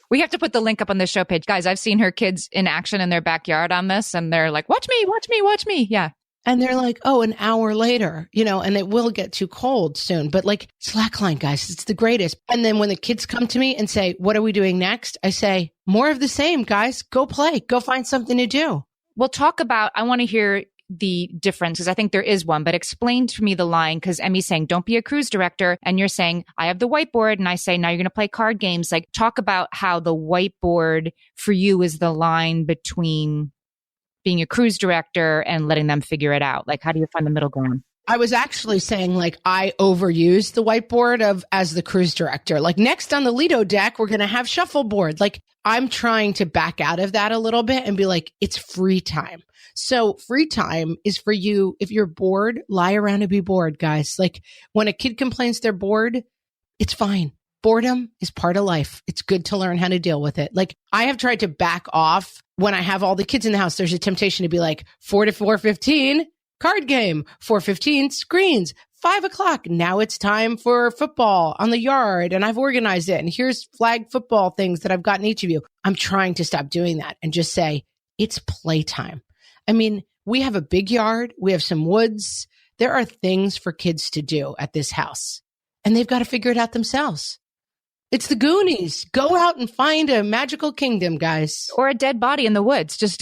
We have to put the link up on the show page. Guys, I've seen her kids in action in their backyard on this and they're like, watch me, watch me, watch me. Yeah. And they're like, oh, an hour later, and it will get too cold soon. But like slackline, guys, it's the greatest. And then when the kids come to me and say, what are we doing next? I say, more of the same, guys. Go play. Go find something to do. We'll talk about, I want to hear the difference because I think there is one, but explain to me the line because Emmy's saying, don't be a cruise director. And you're saying, I have the whiteboard. And I say, now you're going to play card games. Like talk about how the whiteboard for you is the line between being a cruise director and letting them figure it out. Like, how do you find the middle ground? I was actually saying like I overuse the whiteboard as the cruise director. Like next on the Lido deck, we're going to have shuffleboard. Like I'm trying to back out of that a little bit and be like, it's free time. So free time is for you. If you're bored, lie around and be bored, guys. Like when a kid complains they're bored, it's fine. boredom is part of life. It's good to learn how to deal with it. Like I have tried to back off when I have all the kids in the house. There's a temptation to be like 4 to 4:15 card game, 4:15 screens, 5:00. Now it's time for football on the yard. And I've organized it. And here's flag football things that I've gotten each of you. I'm trying to stop doing that and just say it's playtime. I mean, we have a big yard. We have some woods. There are things for kids to do at this house and they've got to figure it out themselves. It's the Goonies. Go out and find a magical kingdom, guys. Or a dead body in the woods. Just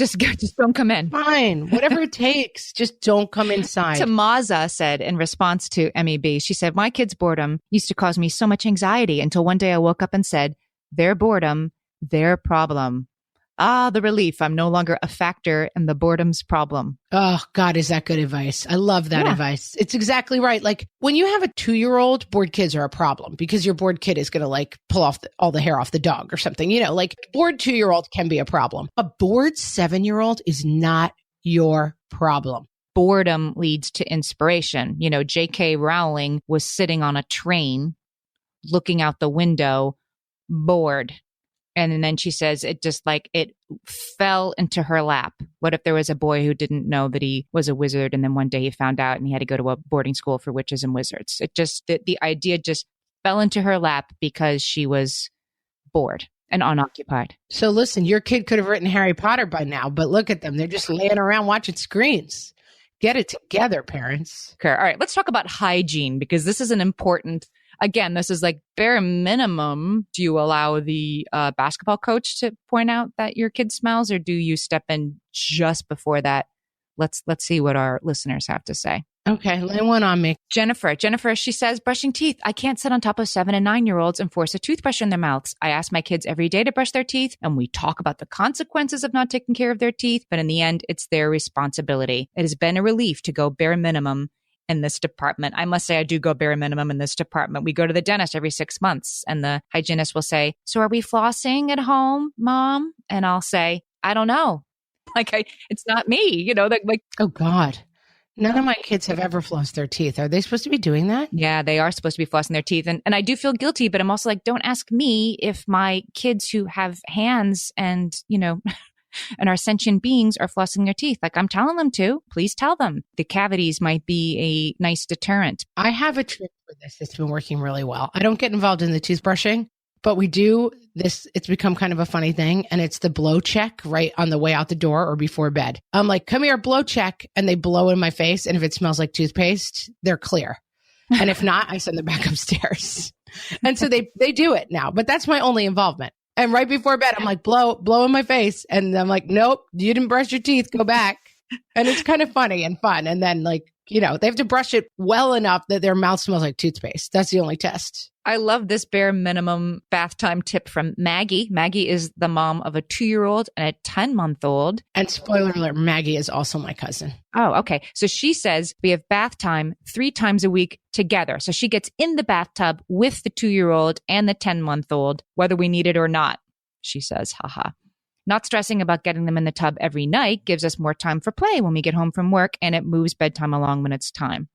don't come in. Fine. Whatever it takes. Just don't come inside. Tamaza said in response to MEB, she said, my kids' boredom used to cause me so much anxiety until one day I woke up and said, their boredom, their problem. Ah, the relief. I'm no longer a factor in the boredom's problem. Oh, God, is that good advice? I love that advice. It's exactly right. Like when you have a 2-year-old, bored kids are a problem because your bored kid is going to like pull off all the hair off the dog or something. You know, like bored 2-year-old can be a problem. A bored 7-year-old is not your problem. Boredom leads to inspiration. You know, J.K. Rowling was sitting on a train, looking out the window, bored. And then she says it just like it fell into her lap. What if there was a boy who didn't know that he was a wizard and then one day he found out and he had to go to a boarding school for witches and wizards? It just, the idea just fell into her lap because she was bored and unoccupied. So listen, your kid could have written Harry Potter by now, but look at them. They're just laying around watching screens. Get it together, parents. Okay. All right. Let's talk about hygiene because this is an important. Again, this is like bare minimum. Do you allow the basketball coach to point out that your kid smells or do you step in just before that? Let's see what our listeners have to say. Okay, lay one on me. Jennifer, she says, brushing teeth. I can't sit on top of 7 and 9-year-olds and force a toothbrush in their mouths. I ask my kids every day to brush their teeth and we talk about the consequences of not taking care of their teeth. But in the end, it's their responsibility. It has been a relief to go bare minimum in this department. I must say I do go bare minimum in this department. We go to the dentist every 6 months and the hygienist will say, so are we flossing at home, Mom? And I'll say, I don't know. It's not me, you know, like, oh God. None of my kids have ever flossed their teeth. Are they supposed to be doing that? Yeah, they are supposed to be flossing their teeth. And I do feel guilty, but I'm also like, don't ask me if my kids who have hands and, you know, and are sentient beings are flossing their teeth. Like I'm telling them to. Please tell them. The cavities might be a nice deterrent. I have a trick for this. It's been working really well. I don't get involved in the toothbrushing, but we do this. It's become kind of a funny thing. And it's the blow check right on the way out the door or before bed. I'm like, come here, blow check. And they blow in my face. And if it smells like toothpaste, they're clear. And if not, I send them back upstairs. And so they do it now. But that's my only involvement. And right before bed, I'm like, blow in my face. And I'm like, nope, you didn't brush your teeth. Go back. And it's kind of funny and fun. And then like, you know, they have to brush it well enough that their mouth smells like toothpaste. That's the only test. I love this bare minimum bath time tip from Maggie. Maggie is the mom of a 2-year-old and a 10-month-old. And spoiler alert, Maggie is also my cousin. Oh, okay. So she says we have bath time 3 times a week together. So she gets in the bathtub with the 2-year-old and the 10-month-old, whether we need it or not, she says, haha. Not stressing about getting them in the tub every night gives us more time for play when we get home from work, and it moves bedtime along when it's time.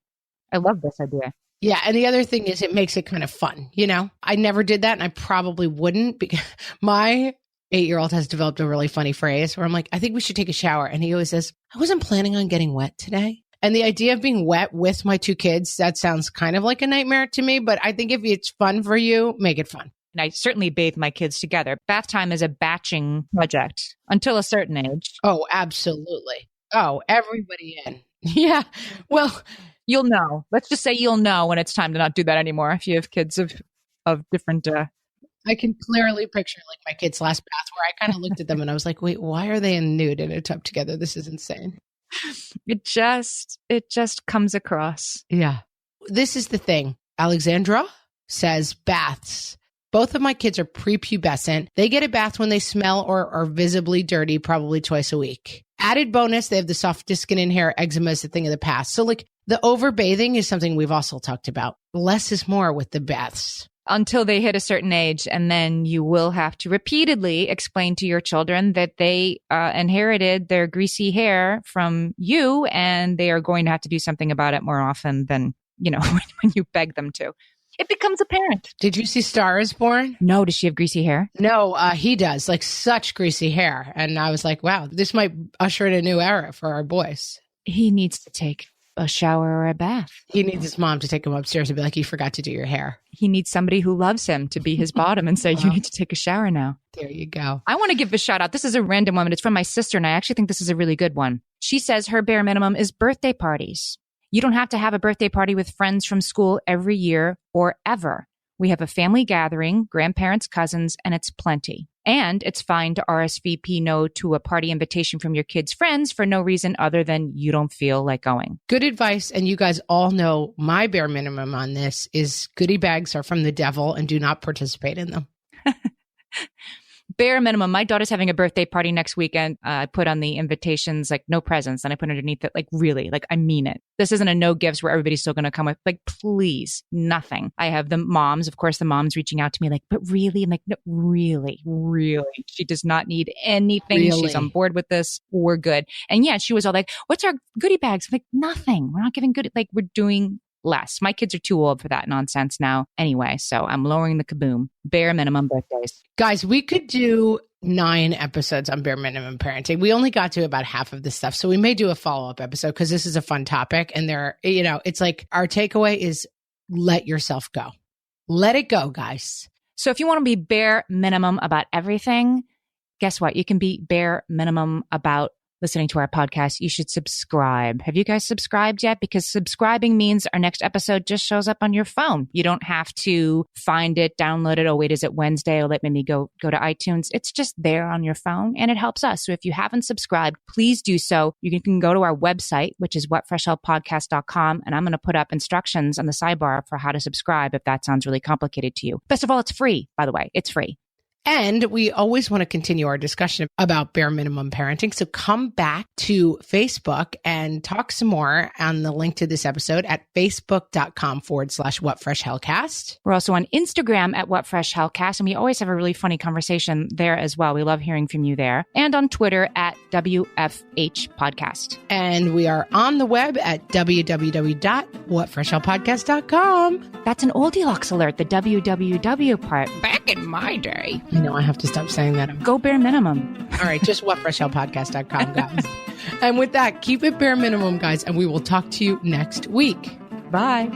I love this idea. Yeah. And the other thing is it makes it kind of fun. You know, I never did that and I probably wouldn't because my 8-year-old has developed a really funny phrase where I'm like, I think we should take a shower. And he always says, I wasn't planning on getting wet today. And the idea of being wet with my 2 kids, that sounds kind of like a nightmare to me. But I think if it's fun for you, make it fun. And I certainly bathe my kids together. Bath time is a batching project until a certain age. Oh, absolutely. Oh, everybody in. Yeah. Well, you'll know. Let's just say you'll know when it's time to not do that anymore if you have kids of different... I can clearly picture like my kids' last bath where I kind of looked at them and I was like, wait, why are they in nude in a tub together? This is insane. It just comes across. Yeah. This is the thing. Alexandra says baths. Both of my kids are prepubescent. They get a bath when they smell or are visibly dirty, probably twice a week. Added bonus, they have the softest skin and hair. Eczema is a thing of the past. So like the overbathing is something we've also talked about. Less is more with the baths. Until they hit a certain age. And then you will have to repeatedly explain to your children that they inherited their greasy hair from you and they are going to have to do something about it more often than, you know, when you beg them to. It becomes apparent. Did you see Star is Born? No, does she have greasy hair? No, he does. Like such greasy hair. And I was like, wow, this might usher in a new era for our boys. He needs to take a shower or a bath. He needs his mom to take him upstairs and be like, you forgot to do your hair. He needs somebody who loves him to be his bottom and say, you need to take a shower now. There you go. I want to give a shout out. This is a random one, but it's from my sister, and I actually think this is a really good one. She says her bare minimum is birthday parties. You don't have to have a birthday party with friends from school every year or ever. We have a family gathering, grandparents, cousins, and it's plenty. And it's fine to RSVP no to a party invitation from your kids' friends for no reason other than you don't feel like going. Good advice. And you guys all know my bare minimum on this is goodie bags are from the devil and do not participate in them. Bare minimum. My daughter's having a birthday party next weekend. I put on the invitations, like no presents. And I put underneath it, like really, like I mean it. This isn't a no gifts where everybody's still going to come with, like, please, nothing. I have the moms, of course, the moms reaching out to me like, but really? I'm like, no, really. She does not need anything. Really? She's on board with this. We're good. And yeah, she was all like, what's our goodie bags? I'm like, nothing. We're not giving goodie. Like we're doing less. My kids are too old for that nonsense now anyway. So I'm lowering the kaboom. Bare minimum birthdays. Guys, we could do 9 episodes on bare minimum parenting. We only got to about half of this stuff. So we may do a follow-up episode because this is a fun topic. And it's like our takeaway is let yourself go. Let it go, guys. So if you want to be bare minimum about everything, guess what? You can be bare minimum about listening to our podcast. You should subscribe. Have you guys subscribed yet? Because subscribing means our next episode just shows up on your phone. You don't have to find it, download it. Oh, wait, is it Wednesday? Or let me go to iTunes. It's just there on your phone and it helps us. So if you haven't subscribed, please do so. You can go to our website, which is whatfreshhellpodcast.com. And I'm going to put up instructions on the sidebar for how to subscribe if that sounds really complicated to you. Best of all, it's free, by the way. It's free. And we always want to continue our discussion about bare minimum parenting. So come back to Facebook and talk some more on the link to this episode at facebook.com/whatfreshhellcast. We're also on Instagram at whatfreshhellcast. And we always have a really funny conversation there as well. We love hearing from you there. And on Twitter at WFH Podcast. And we are on the web at www.whatfreshhellpodcast.com. That's an old deluxe alert, the www part. Back in my day. I know I have to stop saying that. Go bare minimum. All right, just whatfreshhellpodcast.com, guys. And with that, keep it bare minimum, guys, and we will talk to you next week. Bye.